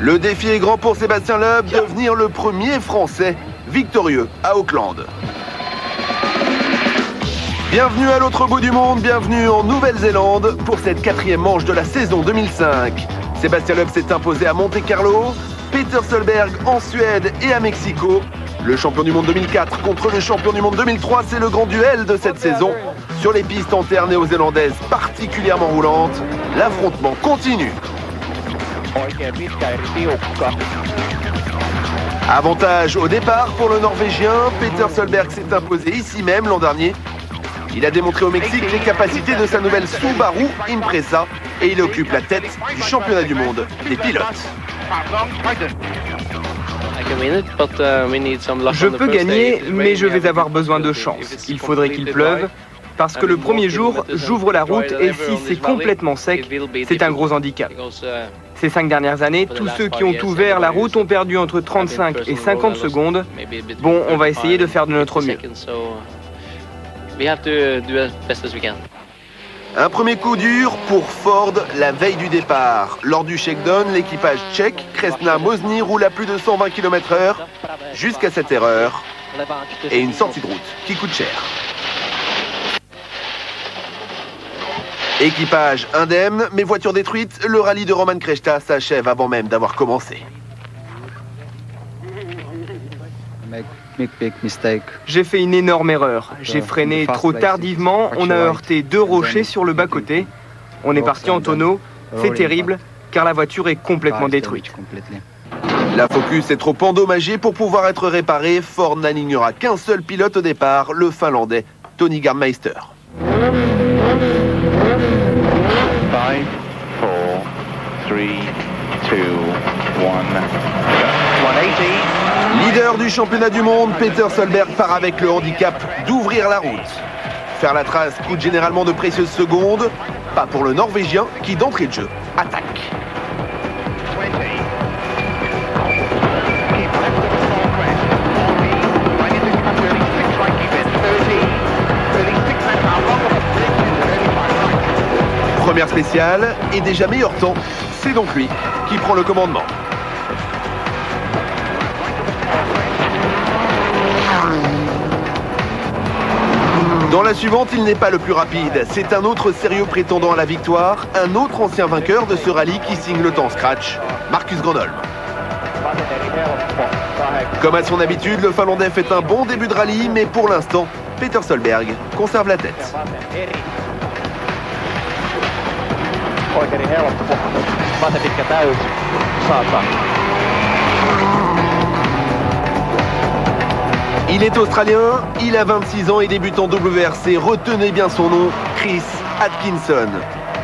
Le défi est grand pour Sébastien Loeb, devenir le premier Français victorieux à Auckland. Bienvenue à l'autre bout du monde, bienvenue en Nouvelle-Zélande pour cette 4e manche de la saison 2005. Sébastien Loeb s'est imposé à Monte-Carlo, Peter Solberg en Suède et à Mexico. Le champion du monde 2004 contre le champion du monde 2003, c'est le grand duel de cette saison. Sur les pistes en terre néo-zélandaises particulièrement roulantes, l'affrontement continue. Avantage au départ pour le Norvégien, Peter Solberg s'est imposé ici même l'an dernier. Il a démontré au Mexique les capacités de sa nouvelle Subaru Impreza et il occupe la tête du championnat du monde des pilotes. Je peux gagner, mais je vais avoir besoin de chance. Il faudrait qu'il pleuve, parce que le premier jour, j'ouvre la route et si c'est complètement sec, c'est un gros handicap. Ces 5 dernières années, tous ceux qui ont ouvert la route ont perdu entre 35 et 50 secondes. Bon, on va essayer de faire de notre mieux. Un premier coup dur pour Ford la veille du départ. Lors du shakedown, l'équipage tchèque, Kresna Mosny, roule à plus de 120 km/h jusqu'à cette erreur et une sortie de route qui coûte cher. Équipage indemne, mais voiture détruite, le rallye de Roman Krejta s'achève avant même d'avoir commencé. J'ai fait une énorme erreur. J'ai freiné trop tardivement, on a heurté 2 rochers sur le bas-côté. On est parti en tonneau, c'est terrible, car la voiture est complètement détruite. La Focus est trop endommagée pour pouvoir être réparée. Ford n'alignera qu'un seul pilote au départ, le Finlandais Tony Gardmeister. 5, 4, 3, 2, 1, 180. Leader du championnat du monde, Peter Solberg part avec le handicap d'ouvrir la route. Faire la trace coûte généralement de précieuses secondes, pas pour le Norvégien qui d'entrée de jeu attaque. Première spéciale et déjà meilleur temps, c'est donc lui qui prend le commandement. Dans la suivante, il n'est pas le plus rapide. C'est un autre sérieux prétendant à la victoire, un autre ancien vainqueur de ce rallye qui signe le temps scratch, Marcus Grönholm. Comme à son habitude, le Finlandais fait un bon début de rallye, mais pour l'instant, Peter Solberg conserve la tête. Il est australien, il a 26 ans et débute en WRC. Retenez bien son nom, Chris Atkinson.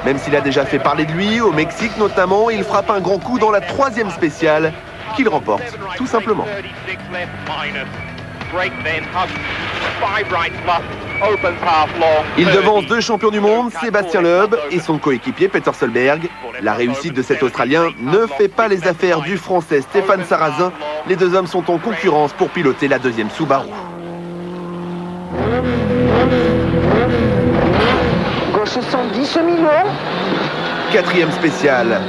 Même s'il a déjà fait parler de lui, au Mexique notamment, il frappe un grand coup dans la 3e spéciale qu'il remporte tout simplement. Il devance 2 champions du monde, Sébastien Loeb et son coéquipier Peter Solberg. La réussite de cet Australien ne fait pas les affaires du Français Stéphane Sarrazin. Les 2 hommes sont en concurrence pour piloter la 2e Subaru. Gauche 110 millions. 4e spéciale.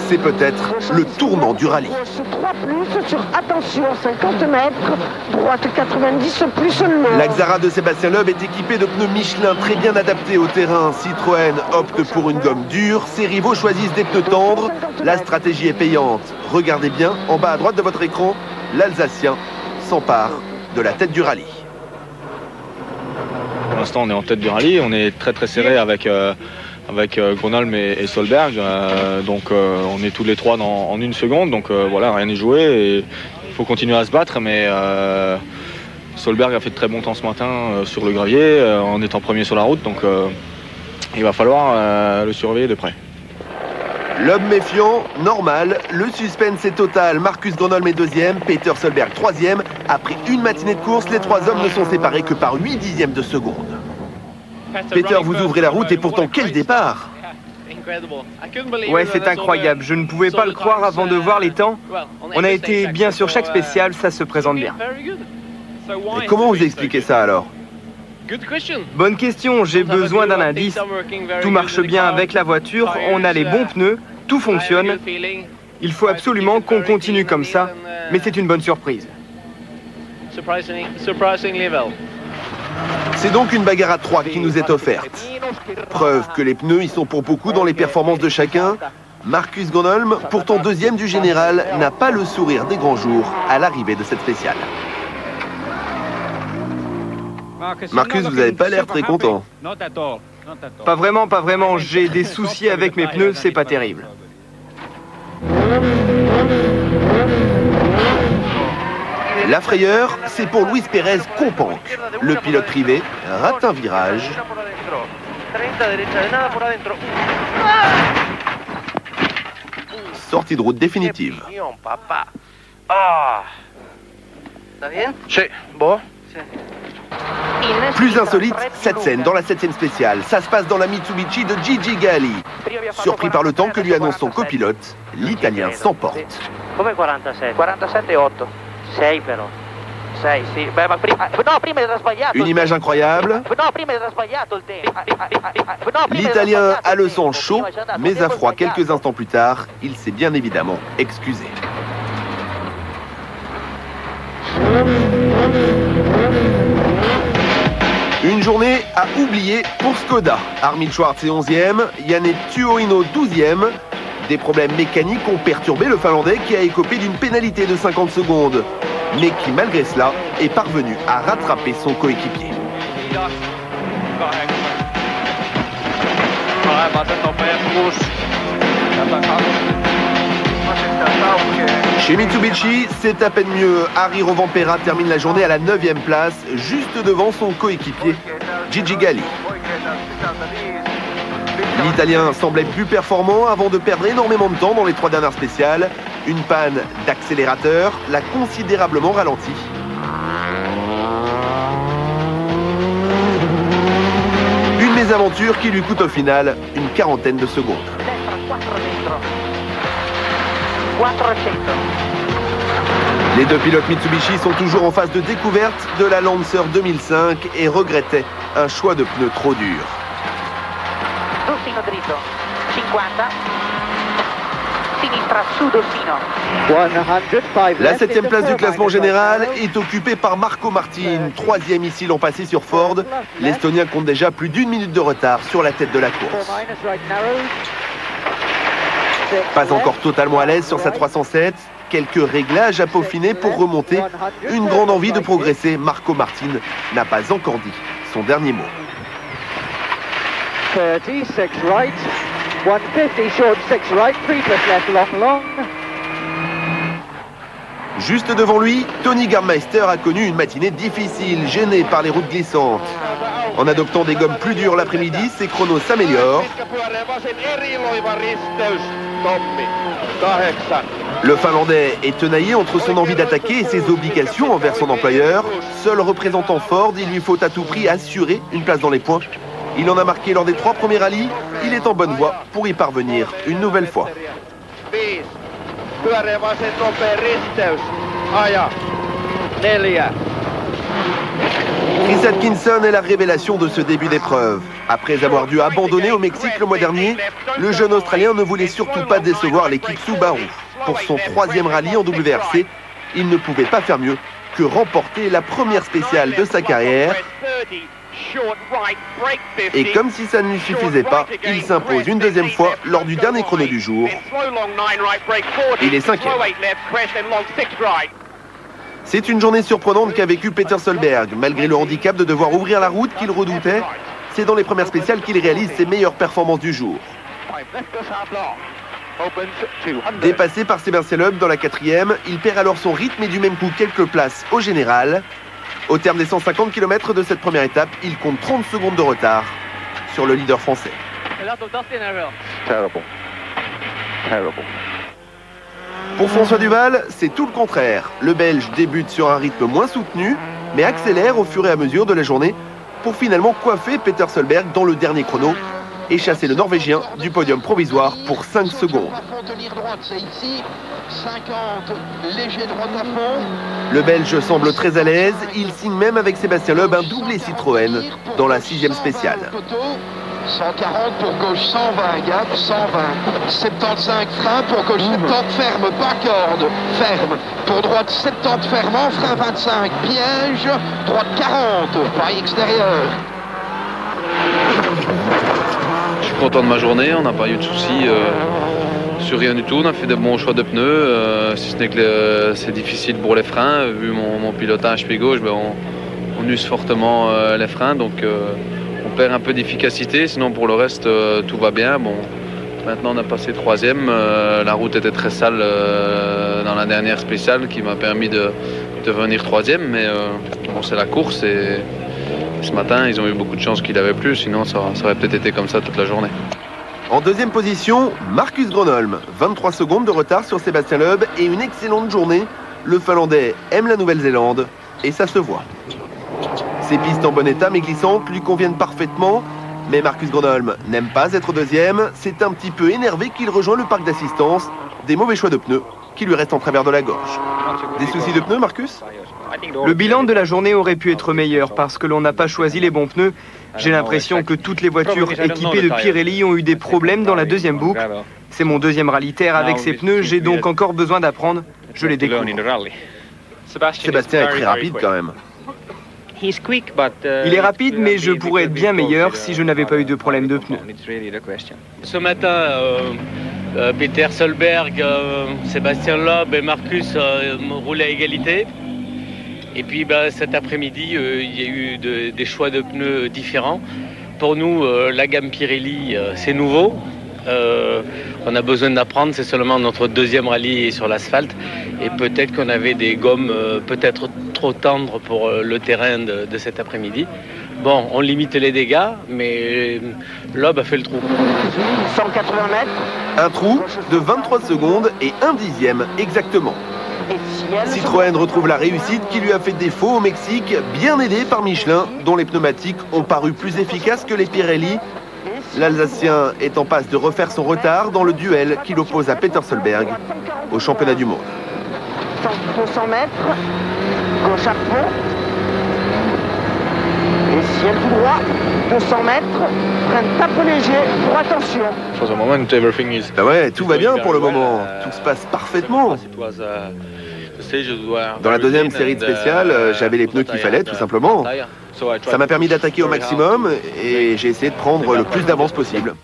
C'est peut-être le tournant du rallye. 3 plus sur attention 50 mètres, droite 90 plus long. La Xara de Sébastien Loeb est équipée de pneus Michelin très bien adaptés au terrain. Citroën opte pour une gomme dure, ses rivaux choisissent des pneus tendres. La stratégie est payante. Regardez bien, en bas à droite de votre écran, l'Alsacien s'empare de la tête du rallye. Pour l'instant, on est en tête du rallye, on est très serré avec Grönholm et Solberg, donc on est tous les 3 en 1 seconde, donc voilà, rien n'est joué et il faut continuer à se battre, mais Solberg a fait de très bons temps ce matin sur le gravier en étant premier sur la route, donc il va falloir le surveiller de près. L'homme méfiant, normal, le suspense est total. Marcus Grönholm est 2e, Peter Solberg 3e. Après une matinée de course, les 3 hommes ne sont séparés que par 8 dixièmes de seconde. Peter, vous ouvrez la route et pourtant quel départ! Ouais, c'est incroyable. Je ne pouvais pas le croire avant de voir les temps. On a été bien sur chaque spécial, ça se présente bien. Et comment vous expliquez ça alors? Bonne question, j'ai besoin d'un indice. Tout marche bien avec la voiture, on a les bons pneus, tout fonctionne. Il faut absolument qu'on continue comme ça, mais c'est une bonne surprise. C'est donc une bagarre à 3 qui nous est offerte. Preuve que les pneus y sont pour beaucoup dans les performances de chacun. Marcus Gronholm, pourtant deuxième du général, n'a pas le sourire des grands jours à l'arrivée de cette spéciale. Marcus, vous n'avez pas l'air très content. Pas vraiment, pas vraiment. J'ai des soucis avec mes pneus, c'est pas terrible. La frayeur, c'est pour Luis Pérez Companque. Le pilote privé rate un virage. Sortie de route définitive. Plus insolite, cette scène dans la 7e spéciale. Ça se passe dans la Mitsubishi de Gigi Galli. Surpris par le temps que lui annonce son copilote, l'Italien s'emporte. Come 47? 47,8. 6 però. 6, sì. Beh, ma prima... No, prima era sbagliato. Une image incroyable. No, prima era sbagliato il tempo. L'Italien a le sang chaud, mais à froid quelques instants plus tard, il s'est bien évidemment excusé. Une journée à oublier pour Skoda. Armin Schwartz est 11e, Janne Tuohino 12e. Des problèmes mécaniques ont perturbé le Finlandais qui a écopé d'une pénalité de 50 secondes, mais qui malgré cela est parvenu à rattraper son coéquipier. Chez Mitsubishi, c'est à peine mieux. Harry Rovanperä termine la journée à la 9e place, juste devant son coéquipier, Gigi Galli. L'Italien semblait plus performant avant de perdre énormément de temps dans les 3 dernières spéciales. Une panne d'accélérateur l'a considérablement ralenti. Une mésaventure qui lui coûte au final une quarantaine de secondes. Les deux pilotes Mitsubishi sont toujours en phase de découverte de la Lancer 2005 et regrettaient un choix de pneus trop dur. Dritto, 50, sinistra su Dossino. La 7e place du classement général est occupée par Marco Martin, 3e ici l'an passé sur Ford. L'Estonien compte déjà plus d'1 minute de retard sur la tête de la course. Pas encore totalement à l'aise sur sa 307, quelques réglages à peaufiner pour remonter. Une grande envie de progresser, Marco Martin n'a pas encore dit son dernier mot. 30, 6 right, 150 short, 6 right, 3 plus left, long, long. Juste devant lui, Tony Gardmeister a connu une matinée difficile, gêné par les routes glissantes. En adoptant des gommes plus dures l'après-midi, ses chronos s'améliorent. Le Finlandais est tenaillé entre son envie d'attaquer et ses obligations envers son employeur. Seul représentant Ford, il lui faut à tout prix assurer une place dans les points. Il en a marqué lors des 3 premiers rallyes. Il est en bonne voie pour y parvenir une nouvelle fois. Chris Atkinson est la révélation de ce début d'épreuve. Après avoir dû abandonner au Mexique le mois dernier, le jeune Australien ne voulait surtout pas décevoir l'équipe Subaru. Pour son 3e rallye en WRC, il ne pouvait pas faire mieux que remporter la première spéciale de sa carrière. Et comme si ça ne lui suffisait pas, il s'impose une 2e fois lors du dernier chrono du jour. Il est 5e. C'est une journée surprenante qu'a vécu Peter Solberg. Malgré le handicap de devoir ouvrir la route qu'il redoutait, c'est dans les premières spéciales qu'il réalise ses meilleures performances du jour. Dépassé par Sébastien Loeb dans la 4e, il perd alors son rythme et du même coup quelques places au général. Au terme des 150 km de cette première étape, il compte 30 secondes de retard sur le leader français. Pour François Duval, c'est tout le contraire. Le Belge débute sur un rythme moins soutenu, mais accélère au fur et à mesure de la journée pour finalement coiffer Peter Solberg dans le dernier chrono et chasser le Norvégien du podium provisoire pour 5 secondes. Le Belge semble très à l'aise, il signe même avec Sébastien Loeb un doublé Citroën dans la 6e spéciale. 140 pour gauche, 120 gap, 120, 75 frein pour gauche, 70 ferme, pas corde, ferme, pour droite 70 fermant, frein 25, piège, droite 40, paille extérieur. Je suis content de ma journée, on n'a pas eu de soucis sur rien du tout, on a fait de bons choix de pneus, si ce n'est que c'est difficile pour les freins, vu mon pilotage pied gauche, ben on use fortement les freins, donc on perd un peu d'efficacité, sinon pour le reste tout va bien. Bon, maintenant on a passé 3e, la route était très sale dans la dernière spéciale qui m'a permis de venir 3e, mais bon, c'est la course et ce matin ils ont eu beaucoup de chance qu'il avait plu, sinon ça aurait peut-être été comme ça toute la journée. En 2e position, Marcus Gronholm, 23 secondes de retard sur Sébastien Loeb et une excellente journée. Le Finlandais aime la Nouvelle-Zélande et ça se voit. Ces pistes en bon état mais glissantes lui conviennent parfaitement. Mais Marcus Gronholm n'aime pas être 2e. C'est un petit peu énervé qu'il rejoint le parc d'assistance. Des mauvais choix de pneus qui lui restent en travers de la gorge. Des soucis de pneus, Marcus? Le bilan de la journée aurait pu être meilleur parce que l'on n'a pas choisi les bons pneus. J'ai l'impression que toutes les voitures équipées de Pirelli ont eu des problèmes dans la 2e boucle. C'est mon 2e rallye terre avec ces pneus, j'ai donc encore besoin d'apprendre. Je les découvre. Sébastien est très rapide quand même. Il est rapide, mais je pourrais être bien meilleur si je n'avais pas eu de problème de pneus. Ce matin, Peter Solberg, Sébastien Loeb et Marcus roulaient à égalité. Et puis cet après-midi, il y a eu des choix de pneus différents. Pour nous, la gamme Pirelli, c'est nouveau. On a besoin d'apprendre, c'est seulement notre 2e rallye sur l'asphalte. Et peut-être qu'on avait des gommes peut-être trop tendres pour le terrain de cet après-midi. Bon, on limite les dégâts, mais Loeb a fait le trou. 180 mètres. Un trou de 23 secondes et 1/10 exactement. Citroën retrouve la réussite qui lui a fait défaut au Mexique, bien aidé par Michelin, dont les pneumatiques ont paru plus efficaces que les Pirelli. L'Alsacien est en passe de refaire son retard dans le duel qui l'oppose à Peter Solberg au championnat du monde. 200 mètres, gauche à fond. Et ciel tout droit, 200 mètres, frein tape léger, pour attention. Ah ouais, tout va bien pour le moment, tout se passe parfaitement. Dans la 2e série de spéciales, j'avais les pneus qu'il fallait tout simplement. Ça m'a permis d'attaquer au maximum et j'ai essayé de prendre le plus d'avance possible.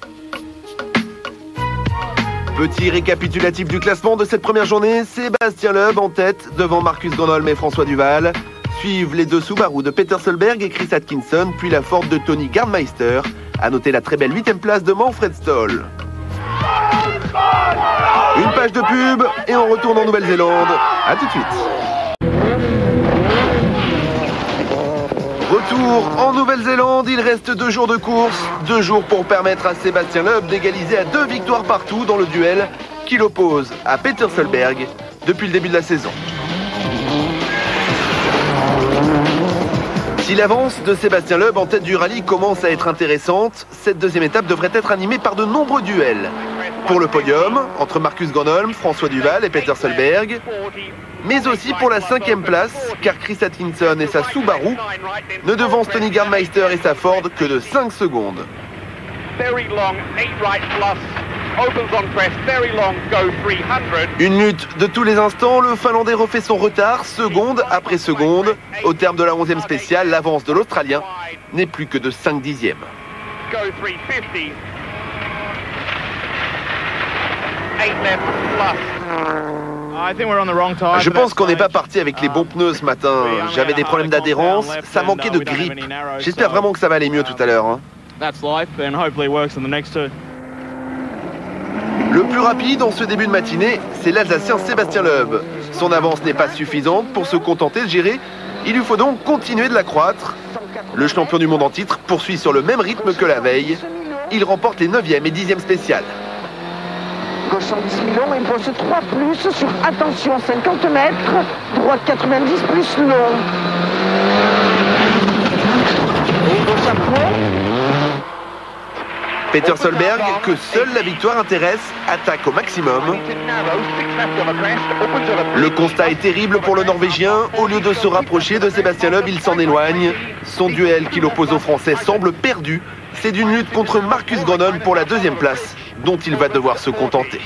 Petit récapitulatif du classement de cette première journée, Sébastien Loeb en tête devant Marcus Gronholm et François Duval. Suivent les 2 Subaru de Peter Solberg et Chris Atkinson, puis la Ford de Tony Gardmeister. À noter la très belle 8e place de Manfred Stoll. Une page de pub et on retourne en Nouvelle-Zélande. A tout de suite. Retour en Nouvelle-Zélande, il reste 2 jours de course. 2 jours pour permettre à Sébastien Loeb d'égaliser à 2 victoires partout dans le duel qui l'oppose à Peter Solberg depuis le début de la saison. Si l'avance de Sébastien Loeb en tête du rallye commence à être intéressante, cette 2e étape devrait être animée par de nombreux duels. Pour le podium, entre Marcus Gronholm, François Duval et Peter Solberg, mais aussi pour la 5e place, car Chris Atkinson et sa Subaru ne devancent Tony Gardmeister et sa Ford que de 5 secondes. Une lutte de tous les instants, le Finlandais refait son retard, seconde après seconde. Au terme de la 11e spéciale, l'avance de l'Australien n'est plus que de 5/10. Je pense qu'on n'est pas parti avec les bons pneus ce matin. J'avais des problèmes d'adhérence, ça manquait de grip. J'espère vraiment que ça va aller mieux tout à l'heure. Hein. Le plus rapide en ce début de matinée, c'est l'Alsacien Sébastien Loeb. Son avance n'est pas suffisante pour se contenter de gérer. Il lui faut donc continuer de la croître. Le champion du monde en titre poursuit sur le même rythme que la veille. Il remporte les 9e et 10e spéciales. Gauche 110 millions, impose 3 plus sur attention 50 mètres, droite 90 plus long. Et gauche à fond. Peter Solberg, que seule la victoire intéresse, attaque au maximum. Le constat est terrible pour le Norvégien. Au lieu de se rapprocher de Sébastien Loeb, il s'en éloigne. Son duel qui l'oppose aux Français semble perdu. C'est d'une lutte contre Marcus Gronholm pour la deuxième place, dont il va devoir se contenter.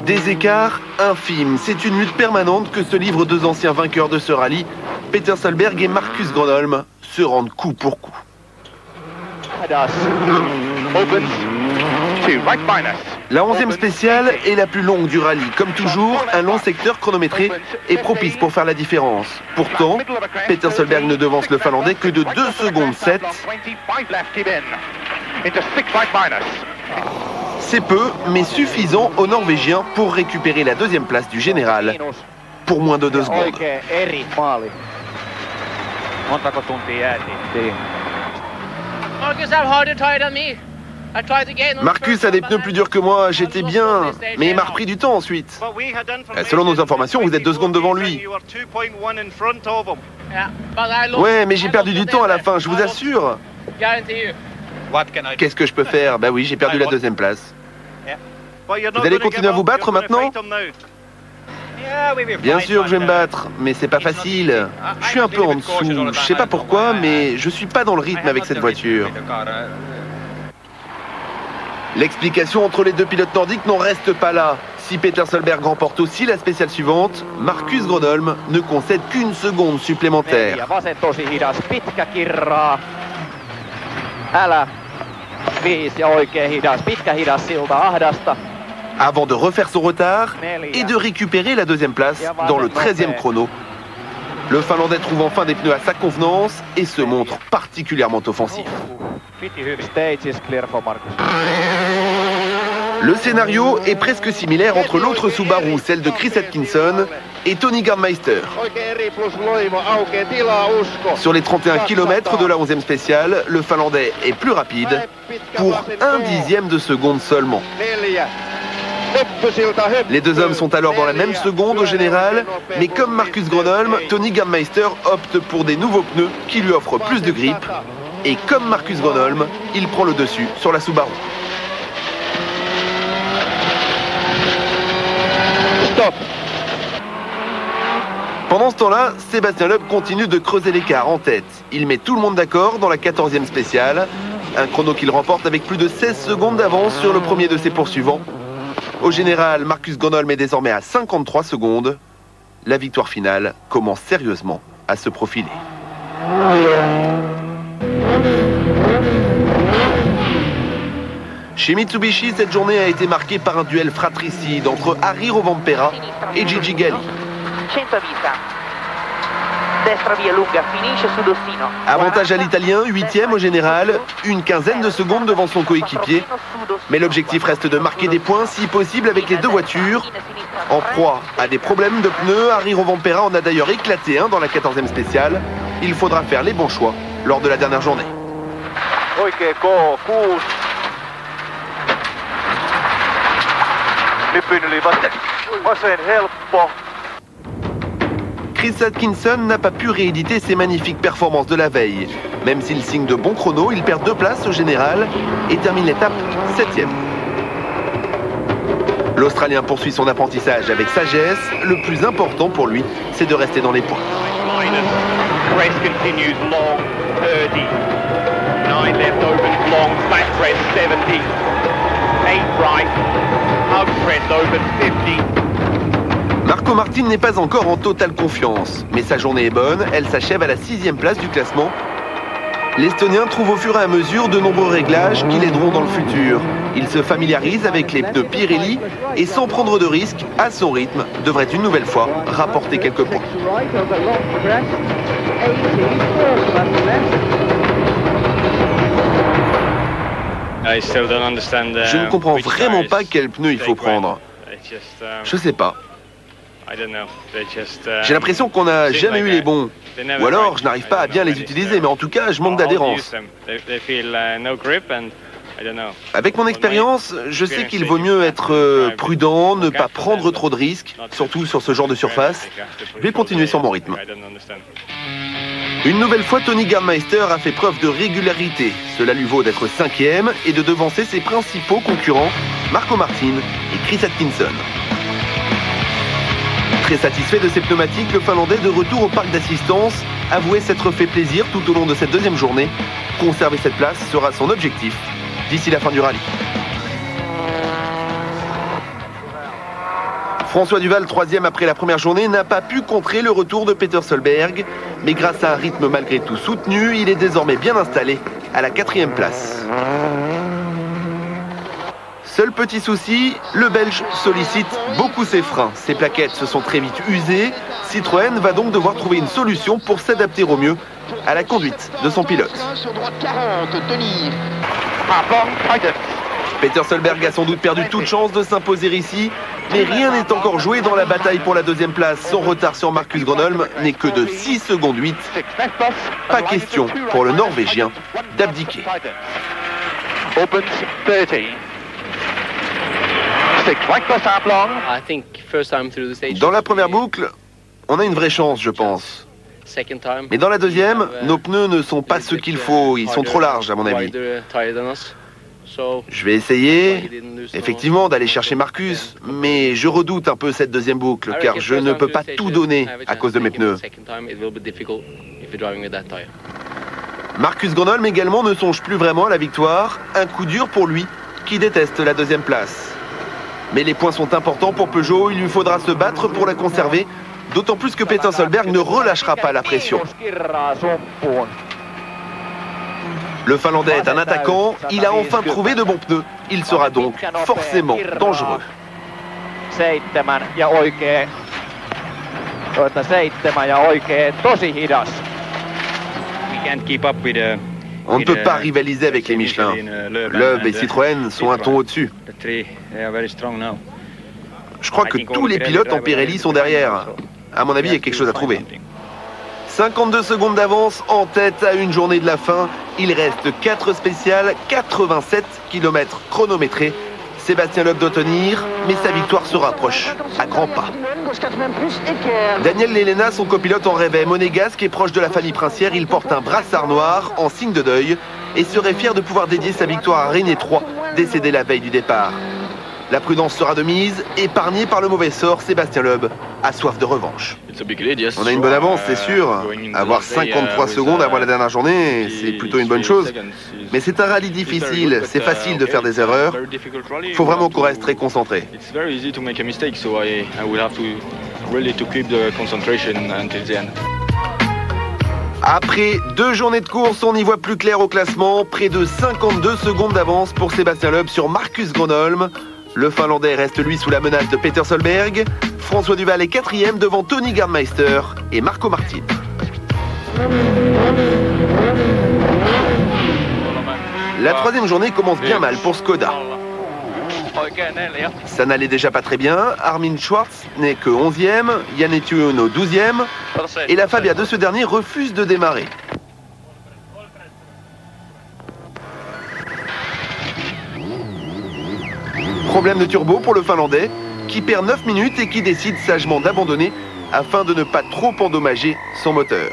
Des écarts infimes, c'est une lutte permanente que se livrent deux anciens vainqueurs de ce rallye. Peter Solberg et Marcus Gronholm se rendent coup pour coup. La 11e spéciale est la plus longue du rallye. Comme toujours, un long secteur chronométré est propice pour faire la différence. Pourtant, Peter Solberg ne devance le Finlandais que de 2 secondes 7. C'est peu, mais suffisant aux Norvégiens pour récupérer la deuxième place du général pour moins de 2 secondes. Marcus a des pneus plus durs que moi, j'étais bien, mais il m'a repris du temps ensuite. Selon nos informations, vous êtes 2 secondes devant lui. Ouais, mais j'ai perdu du temps à la fin, je vous assure. Qu'est-ce que je peux faire? Bah oui, j'ai perdu la deuxième place. Vous allez continuer à vous battre maintenant? Bien sûr que je vais me battre, mais c'est pas facile. Je suis un peu en dessous, je sais pas pourquoi, mais je suis pas dans le rythme avec cette voiture. L'explication entre les deux pilotes nordiques n'en reste pas là. Si Peter Solberg remporte aussi la spéciale suivante, Marcus Gronholm ne concède qu'1 seconde supplémentaire. Avant de refaire son retard et de récupérer la deuxième place dans le 13e chrono. Le Finlandais trouve enfin des pneus à sa convenance et se montre particulièrement offensif. Le scénario est presque similaire entre l'autre Subaru, celle de Chris Atkinson, et Tony Gardmeister. Sur les 31 km de la 11e spéciale, le Finlandais est plus rapide pour 1/10 de seconde seulement. Les deux hommes sont alors dans la même seconde au général, mais comme Marcus Gronholm, Tony Gardmeister opte pour des nouveaux pneus qui lui offrent plus de grip. Et comme Marcus Gronholm, il prend le dessus sur la Subaru. Stop. Pendant ce temps-là, Sébastien Loeb continue de creuser l'écart en tête. Il met tout le monde d'accord dans la 14e spéciale. Un chrono qu'il remporte avec plus de 16 secondes d'avance sur le premier de ses poursuivants. Au général, Marcus Gronholm est désormais à 53 secondes. La victoire finale commence sérieusement à se profiler. Chez Mitsubishi, cette journée a été marquée par un duel fratricide entre Harry Rovanperä et Gigi Galli. Avantage à l'Italien, 8e au général, une quinzaine de secondes devant son coéquipier. Mais l'objectif reste de marquer des points, si possible, avec les deux voitures. En proie à des problèmes de pneus, Harry Rovanperä en a d'ailleurs éclaté un dans la 14e spéciale. Il faudra faire les bons choix lors de la dernière journée. Chris Atkinson n'a pas pu rééditer ses magnifiques performances de la veille. Même s'il signe de bons chronos, il perd 2 places au général et termine l'étape 7e. L'Australien poursuit son apprentissage avec sagesse. Le plus important pour lui, c'est de rester dans les points. Marco Martin n'est pas encore en totale confiance, mais sa journée est bonne, elle s'achève à la 6e place du classement. L'Estonien trouve au fur et à mesure de nombreux réglages qui l'aideront dans le futur. Il se familiarise avec les pneus Pirelli et sans prendre de risques, à son rythme, devrait une nouvelle fois rapporter quelques points. Je ne comprends vraiment pas quel pneu il faut prendre. Je sais pas. J'ai l'impression qu'on n'a jamais eu les bons. Ou alors, je n'arrive pas à bien les utiliser, mais en tout cas, je manque d'adhérence. Avec mon expérience, je sais qu'il vaut mieux être prudent, ne pas prendre trop de risques, surtout sur ce genre de surface. Je vais continuer sur mon rythme. Une nouvelle fois, Tony Gardmeister a fait preuve de régularité. Cela lui vaut d'être 5e et de devancer ses principaux concurrents, Marco Martin et Chris Atkinson. Très satisfait de ses pneumatiques, le Finlandais de retour au parc d'assistance avouait s'être fait plaisir tout au long de cette deuxième journée. Conserver cette place sera son objectif d'ici la fin du rallye. François Duval, 3e après la première journée, n'a pas pu contrer le retour de Peter Solberg, mais grâce à un rythme malgré tout soutenu, il est désormais bien installé à la 4e place. Seul petit souci, le Belge sollicite beaucoup ses freins. Ses plaquettes se sont très vite usées. Citroën va donc devoir trouver une solution pour s'adapter au mieux à la conduite de son pilote. Peter Solberg a sans doute perdu toute chance de s'imposer ici, mais rien n'est encore joué dans la bataille pour la 2e place. Son retard sur Marcus Gronholm n'est que de 6 secondes 8. Pas question pour le Norvégien d'abdiquer. Dans la première boucle, on a une vraie chance, je pense. Mais dans la deuxième, nos pneus ne sont pas ce qu'il faut, ils sont trop larges à mon avis. Je vais essayer, effectivement, d'aller chercher Marcus, mais je redoute un peu cette deuxième boucle, car je ne peux pas tout donner à cause de mes pneus. Marcus Gronholm également ne songe plus vraiment à la victoire, un coup dur pour lui, qui déteste la 2e place. Mais les points sont importants pour Peugeot, il lui faudra se battre pour la conserver, d'autant plus que Peter Solberg ne relâchera pas la pression. Le Finlandais est un attaquant, il a enfin trouvé de bons pneus. Il sera donc forcément dangereux. On ne peut pas rivaliser avec les Michelin. Loeb et Citroën sont un ton au-dessus. Je crois que tous les pilotes en Pirelli sont derrière. À mon avis, il y a quelque chose à trouver. 52 secondes d'avance en tête à une journée de la fin. Il reste 4 spéciales, 87 km chronométrés. Sébastien Loeb doit tenir, mais sa victoire se rapproche à grands pas. Daniel Lelena, son copilote, en rêvait. Monégasque est proche de la famille princière. Il porte un brassard noir en signe de deuil et serait fier de pouvoir dédier sa victoire à René III, décédé la veille du départ. La prudence sera de mise, épargné par le mauvais sort, Sébastien Loeb a soif de revanche. On a une bonne avance, c'est sûr. Avoir 53 secondes avant la dernière journée, c'est plutôt une bonne chose. Mais c'est un rallye difficile, c'est facile de faire des erreurs. Il faut vraiment qu'on reste très concentré. Après 2 journées de course, on y voit plus clair au classement. Près de 52 secondes d'avance pour Sébastien Loeb sur Marcus Gronholm. Le Finlandais reste lui sous la menace de Peter Solberg. François Duval est 4e devant Tony Gardmeister et Marco Martin. La 3e journée commence bien mal pour Skoda. Ça n'allait déjà pas très bien. Armin Schwartz n'est que 11e, Yannick Uno 12e et la Fabia de ce dernier refuse de démarrer. Problème de turbo pour le Finlandais, qui perd 9 minutes et qui décide sagement d'abandonner afin de ne pas trop endommager son moteur.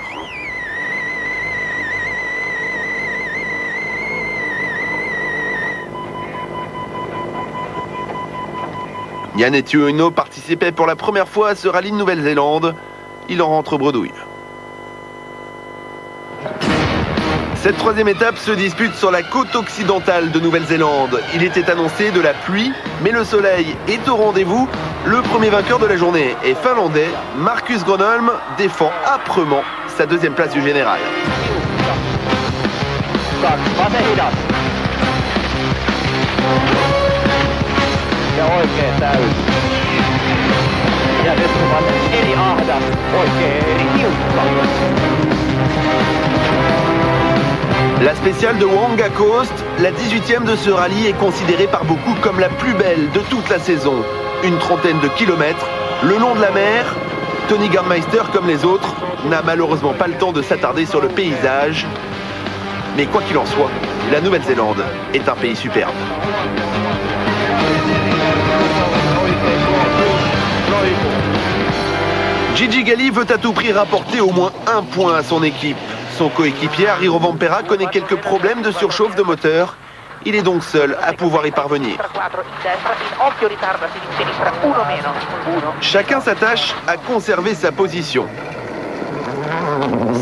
Yannick Uno participait pour la première fois à ce rallye de Nouvelle-Zélande. Il en rentre bredouille. Cette 3e étape se dispute sur la côte occidentale de Nouvelle-Zélande. Il était annoncé de la pluie, mais le soleil est au rendez-vous. Le premier vainqueur de la journée est finlandais. Marcus Gronholm défend âprement sa 2e place du général. La spéciale de Wanga Coast, la 18e de ce rallye, est considérée par beaucoup comme la plus belle de toute la saison. Une trentaine de kilomètres, le long de la mer. Tony Gardmeister, comme les autres, n'a malheureusement pas le temps de s'attarder sur le paysage. Mais quoi qu'il en soit, La Nouvelle-Zélande est un pays superbe. Gigi Galli veut à tout prix rapporter au moins un point à son équipe. Son coéquipier Harry Rovanperä connaît quelques problèmes de surchauffe de moteur. Il est donc seul à pouvoir y parvenir. Chacun s'attache à conserver sa position.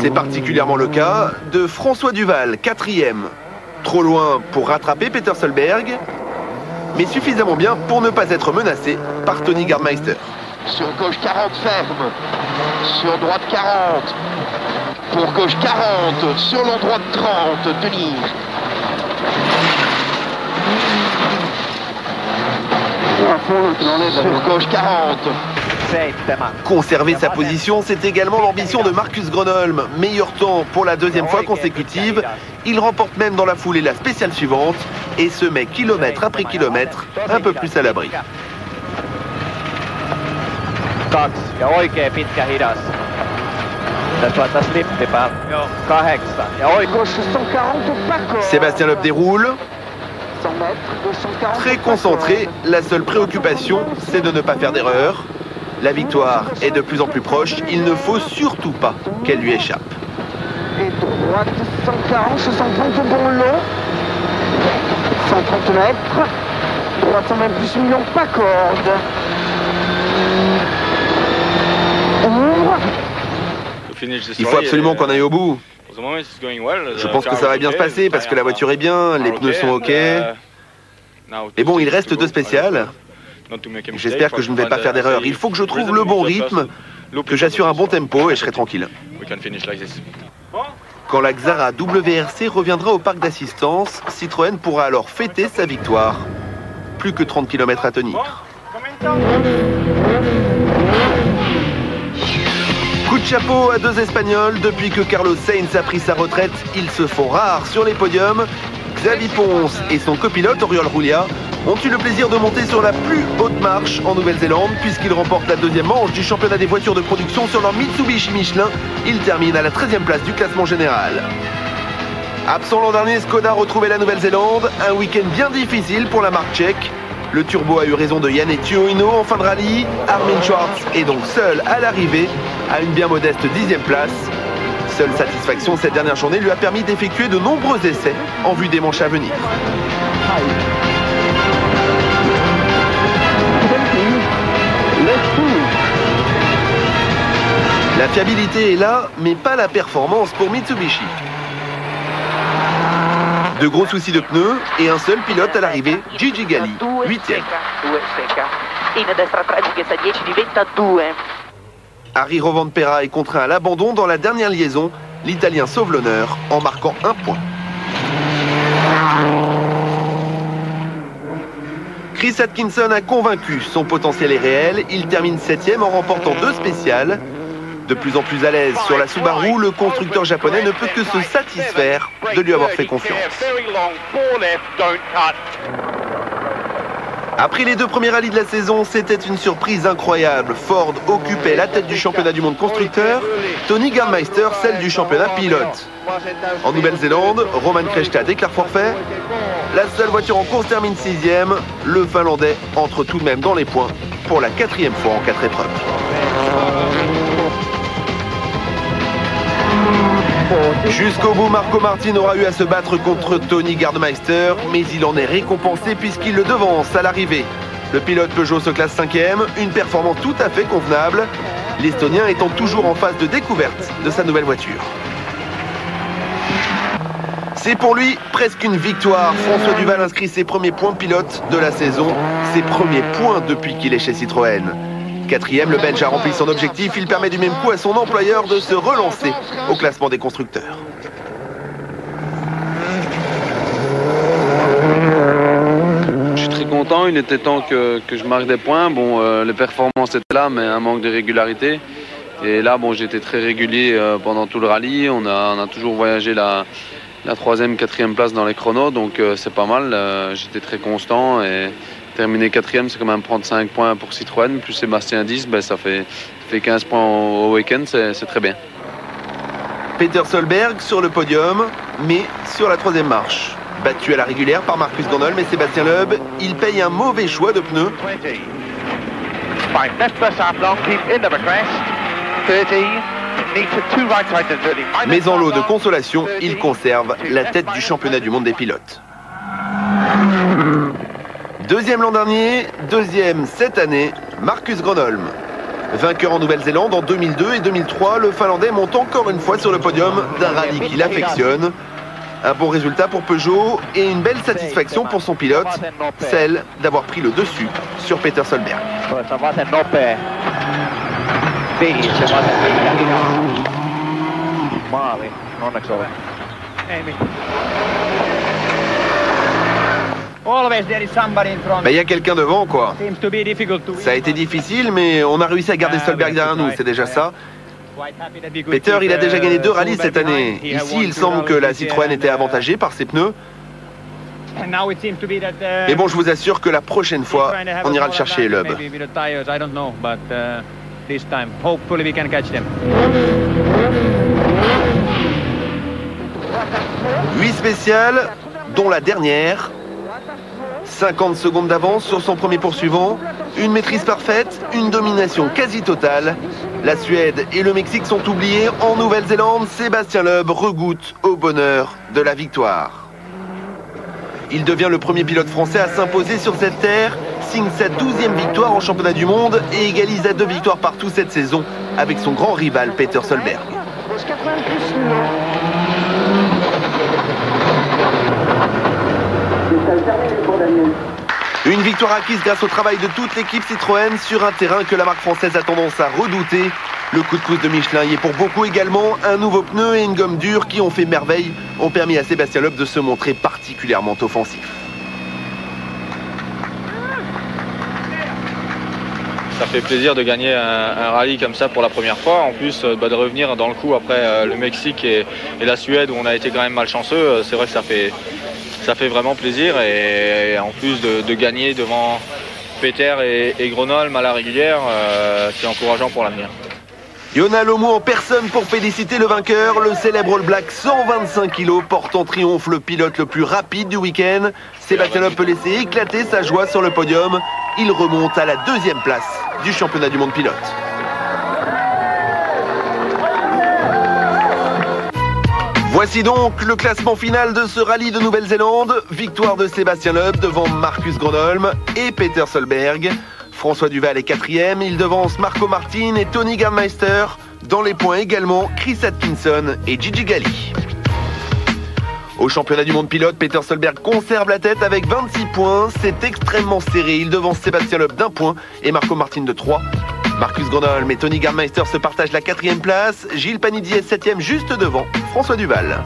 C'est particulièrement le cas de François Duval, 4e. Trop loin pour rattraper Peter Solberg, mais suffisamment bien pour ne pas être menacé par Tony Gardmeister. Sur gauche 40 ferme, sur droite 40, pour gauche 40, sur long droite 30, tenir. Sur gauche 40. Conserver sa position, c'est également l'ambition de Marcus Gronholm. Meilleur temps pour la deuxième fois consécutive. Il remporte même dans la foulée la spéciale suivante et se met kilomètre après kilomètre un peu plus à l'abri. Sébastien Loeb déroule. Très concentré, la seule préoccupation, c'est de ne pas faire d'erreur. La victoire est de plus en plus proche, il ne faut surtout pas qu'elle lui échappe. Et droite 140, 130 bon long. 130 mètres. Droite 120 plus million, pas corde. Ouvre. Il faut absolument qu'on aille au bout. Je pense que ça va bien se passer parce que la voiture est bien, les pneus sont ok. Mais bon, il reste 2 spéciales. J'espère que je ne vais pas faire d'erreur. Il faut que je trouve le bon rythme, que j'assure un bon tempo et je serai tranquille. Quand la Xara WRC reviendra au parc d'assistance, Citroën pourra alors fêter sa victoire. Plus que 30 km à tenir. Coup de chapeau à 2 Espagnols. Depuis que Carlos Sainz a pris sa retraite, ils se font rares sur les podiums. Xavi Pons et son copilote Oriol Roulia ont eu le plaisir de monter sur la plus haute marche en Nouvelle-Zélande puisqu'ils remportent la 2e manche du championnat des voitures de production sur leur Mitsubishi Michelin. Ils terminent à la 13e place du classement général. Absent l'an dernier, Skoda retrouvait la Nouvelle-Zélande. Un week-end bien difficile pour la marque tchèque. Le turbo a eu raison de Yann Tuohino en fin de rallye. Armin Schwartz est donc seul à l'arrivée à une bien modeste 10e place. Seule satisfaction, cette dernière journée lui a permis d'effectuer de nombreux essais en vue des manches à venir. La fiabilité est là, mais pas la performance pour Mitsubishi. De gros soucis de pneus et un seul pilote à l'arrivée, Gigi Galli, 8e. Harry Rovanperä est contraint à l'abandon dans la dernière liaison. L'Italien sauve l'honneur en marquant 1 point. Chris Atkinson a convaincu, son potentiel est réel. Il termine 7e en remportant 2 spéciales. De plus en plus à l'aise sur la Subaru, le constructeur japonais ne peut que se satisfaire de lui avoir fait confiance. Après les 2 premiers rallyes de la saison, c'était une surprise incroyable. Ford occupait la tête du championnat du monde constructeur, Tony Gardmeister celle du championnat pilote. En Nouvelle-Zélande, Roman Krejta déclare forfait. La seule voiture en course termine 6e. Le Finlandais entre tout de même dans les points pour la 4e fois en 4 épreuves. Jusqu'au bout, Marco Martin aura eu à se battre contre Tony Gardmeister, mais il en est récompensé puisqu'il le devance à l'arrivée. Le pilote Peugeot se classe 5e, une performance tout à fait convenable, l'Estonien étant toujours en phase de découverte de sa nouvelle voiture. C'est pour lui presque une victoire. François Duval inscrit ses premiers points pilote de la saison, ses premiers points depuis qu'il est chez Citroën. 4e, le Belge a rempli son objectif. Il permet du même coup à son employeur de se relancer au classement des constructeurs. Je suis très content. Il était temps que je marque des points. Bon, les performances étaient là, mais un manque de régularité. Et là, bon, j'étais très régulier pendant tout le rallye. On a toujours voyagé la 3e, 4e place dans les chronos, donc c'est pas mal. J'étais très constant et terminer 4e, c'est quand même prendre 5 points pour Citroën, plus Sébastien 10, ben ça fait 15 points au week-end, c'est très bien. Peter Solberg sur le podium, mais sur la 3e marche. Battu à la régulière par Marcus Gronholm et Sébastien Loeb, il paye un mauvais choix de pneus. 20. Fine. Left first half long, keep in the crest. 30. Need to two right sides and 30. Mais en lot de consolation, il conserve la tête du championnat du monde des pilotes. Deuxième l'an dernier, deuxième cette année, Marcus Gronholm. Vainqueur en Nouvelle-Zélande en 2002 et 2003, le Finlandais monte encore une fois sur le podium d'un rallye qu'il affectionne. Un bon résultat pour Peugeot et une belle satisfaction pour son pilote, celle d'avoir pris le dessus sur Peter Solberg. Il y a quelqu'un devant, quoi. Ça a été difficile, mais on a réussi à garder Solberg derrière nous, c'est déjà ça. Peter, il a déjà gagné 2 rallyes cette année. Ici, il semble que la Citroën était avantagée par ses pneus. Mais bon, je vous assure que la prochaine fois, on ira le chercher, Loeb. 8 spéciales, dont la dernière. 50 secondes d'avance sur son premier poursuivant, une maîtrise parfaite, une domination quasi totale. La Suède et le Mexique sont oubliés. En Nouvelle-Zélande, Sébastien Loeb regoute au bonheur de la victoire. Il devient le premier pilote français à s'imposer sur cette terre, signe sa 12e victoire en championnat du monde et égalise à 2 victoires partout cette saison avec son grand rival Peter Solberg. Une victoire acquise grâce au travail de toute l'équipe Citroën sur un terrain que la marque française a tendance à redouter. Le coup de pouce de Michelin y est pour beaucoup également. Un nouveau pneu et une gomme dure qui ont fait merveille ont permis à Sébastien Loeb de se montrer particulièrement offensif. Ça fait plaisir de gagner un rallye comme ça pour la première fois. En plus, de revenir dans le coup après le Mexique et la Suède où on a été quand même malchanceux. C'est vrai que ça fait vraiment plaisir. Et en plus de gagner devant Peter et Gronholm à la régulière, c'est encourageant pour l'avenir. Jonas Lomo en personne pour féliciter le vainqueur. Le célèbre All Black 125 kg porte en triomphe le pilote le plus rapide du week-end. Sébastien Loeb peut laisser éclater sa joie sur le podium. Il remonte à la 2e place du championnat du monde pilote. Voici donc le classement final de ce rallye de Nouvelle-Zélande. Victoire de Sébastien Loeb devant Marcus Gronholm et Peter Solberg. François Duval est 4e, il devance Marco Martin et Tony Gernmeister. Dans les points également, Chris Atkinson et Gigi Galli. Au championnat du monde pilote, Peter Solberg conserve la tête avec 26 points. C'est extrêmement serré, il devance Sébastien Loeb d'1 point et Marco Martin de 3. Marcus Gronholm et Tony Gernmeister se partagent la 4e place. Gilles Panizzi est 7e juste devant François Duval.